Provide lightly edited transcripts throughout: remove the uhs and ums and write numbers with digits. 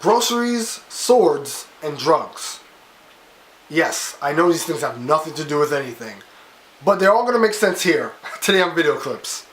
Groceries, swords, and drugs. Yes, I know these things have nothing to do with anything, but they're all going to make sense here, today on Video Clips.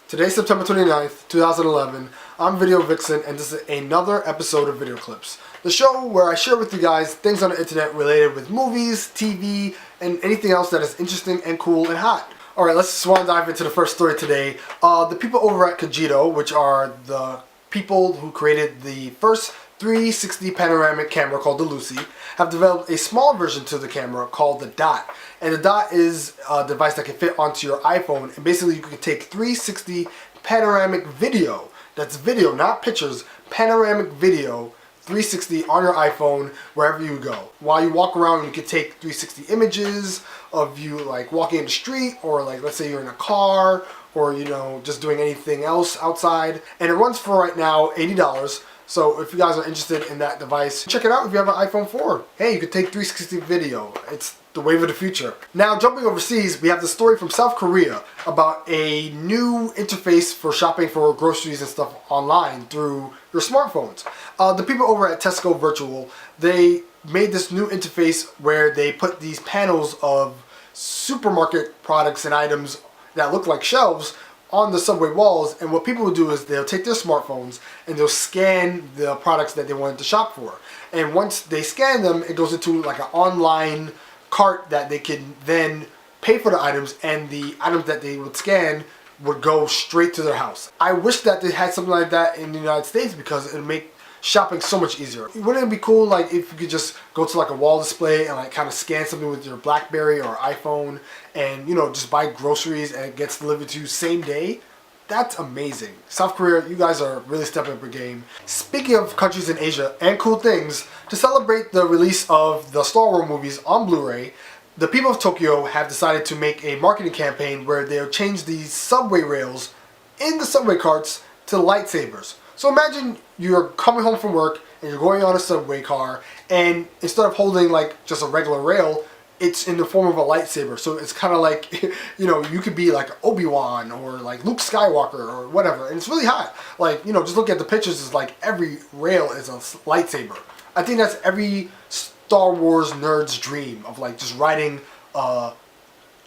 Today's September 29th, 2011. I'm Video Vixen, and this is another episode of Video Clips, the show where I share with you guys things on the internet related with movies, TV, and anything else that is interesting and cool and hot. Alright, let's swan dive into the first story today. The people over at Vdeo, which are the people who created the first 360 panoramic camera called the Lucy, have developed a small version to the camera called the Dot. And the Dot is a device that can fit onto your iPhone, and basically you can take 360 panoramic video. That's video, not pictures. Panoramic video 360 on your iPhone wherever you go. While you walk around, you can take 360 images of you like walking in the street, or like let's say you're in a car, or you know, just doing anything else outside. And it runs for right now $80. So if you guys are interested in that device, check it out if you have an iPhone 4. Hey, you can take 360 video. It's the wave of the future. Now, jumping overseas, we have the story from South Korea about a new interface for shopping for groceries and stuff online through your smartphones. The people over at Tesco Virtual, they made this new interface where they put these panels of supermarket products and items that look like shelves on the subway walls, and what people will do is they'll take their smartphones and they'll scan the products that they wanted to shop for. And once they scan them, it goes into like an online cart that they can then pay for the items, and the items that they would scan would go straight to their house. I wish that they had something like that in the United States because it would make shopping so much easier. Wouldn't it be cool like if you could just go to like a wall display and like kind of scan something with your BlackBerry or iPhone and, you know, just buy groceries and it gets delivered to you same day? That's amazing. South Korea, you guys are really stepping up your game. Speaking of countries in Asia and cool things, to celebrate the release of the Star Wars movies on Blu-ray, the people of Tokyo have decided to make a marketing campaign where they'll change the subway rails in the subway carts to lightsabers. So imagine you're coming home from work and you're going on a subway car, and instead of holding like just a regular rail, it's in the form of a lightsaber. So it's kind of like, you know, you could be like Obi-Wan or like Luke Skywalker or whatever, and it's really hot. Like, you know, just look at the pictures, it's like every rail is a lightsaber. I think that's every Star Wars nerd's dream of like just riding a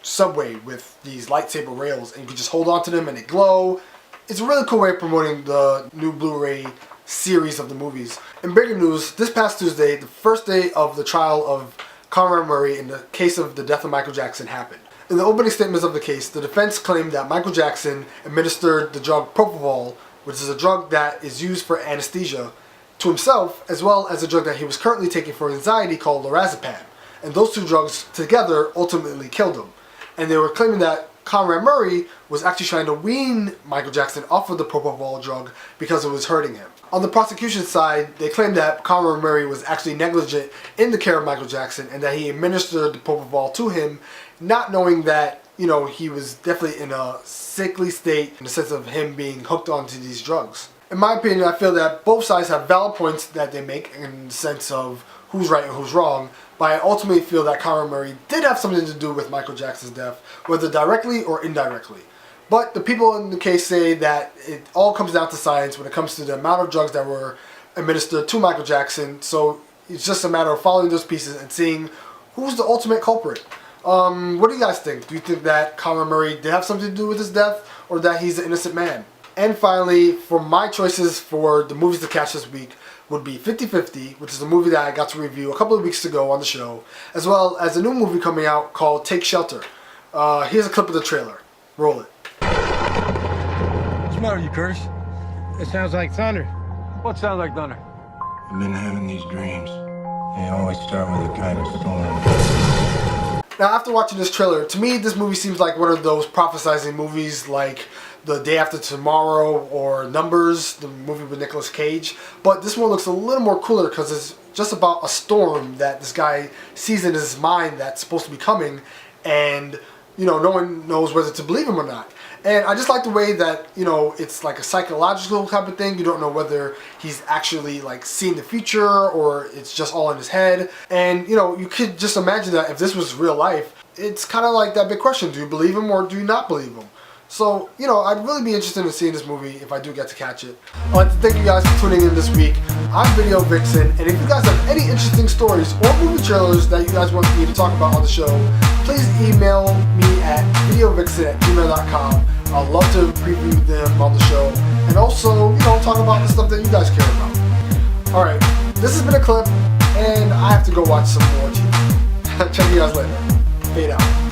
subway with these lightsaber rails, and you can just hold on to them and they glow. It's a really cool way of promoting the new Blu-ray series of the movies. In bigger news, this past Tuesday, the first day of the trial of Conrad Murray in the case of the death of Michael Jackson happened. In the opening statements of the case, the defense claimed that Michael Jackson administered the drug propofol, which is a drug that is used for anesthesia, to himself, as well as a drug that he was currently taking for anxiety called lorazepam. And those two drugs together ultimately killed him. And they were claiming that Conrad Murray was actually trying to wean Michael Jackson off of the propofol drug because it was hurting him. On the prosecution side, they claimed that Conrad Murray was actually negligent in the care of Michael Jackson and that he administered the propofol to him, not knowing that, you know, he was definitely in a sickly state in the sense of him being hooked onto these drugs. In my opinion, I feel that both sides have valid points that they make in the sense of who's right and who's wrong, but I ultimately feel that Conrad Murray did have something to do with Michael Jackson's death, whether directly or indirectly. But the people in the case say that it all comes down to science when it comes to the amount of drugs that were administered to Michael Jackson, so it's just a matter of following those pieces and seeing who's the ultimate culprit. What do you guys think? Do you think that Conrad Murray did have something to do with his death, or that he's an innocent man? And finally, for my choices for the movies to catch this week would be 50/50, which is a movie that I got to review a couple of weeks ago on the show, as well as a new movie coming out called Take Shelter. Here's a clip of the trailer. Roll it. What's the matter with you, Curtis? It sounds like thunder. What sounds like thunder? I've been having these dreams. They always start with a kind of storm. Now, after watching this trailer, to me, this movie seems like one of those prophesizing movies like The Day After Tomorrow or Numbers, the movie with Nicolas Cage. But this one looks a little more cooler because it's just about a storm that this guy sees in his mind that's supposed to be coming. And no one knows whether to believe him or not. And I just like the way that, it's like a psychological type of thing. You don't know whether he's actually like seeing the future or it's just all in his head. And, you could just imagine that if this was real life, it's kind of like that big question. Do you believe him or do you not believe him? So, I'd really be interested in seeing this movie if I do get to catch it. I'd like to thank you guys for tuning in this week. I'm Video Vixen, and if you guys have any interesting stories or movie trailers that you guys want me to talk about on the show, please email me at videovixen@gmail.com. I'd love to preview them on the show, and also, talk about the stuff that you guys care about. Alright, this has been a clip, and I have to go watch some more TV. Check you guys later. Fade out.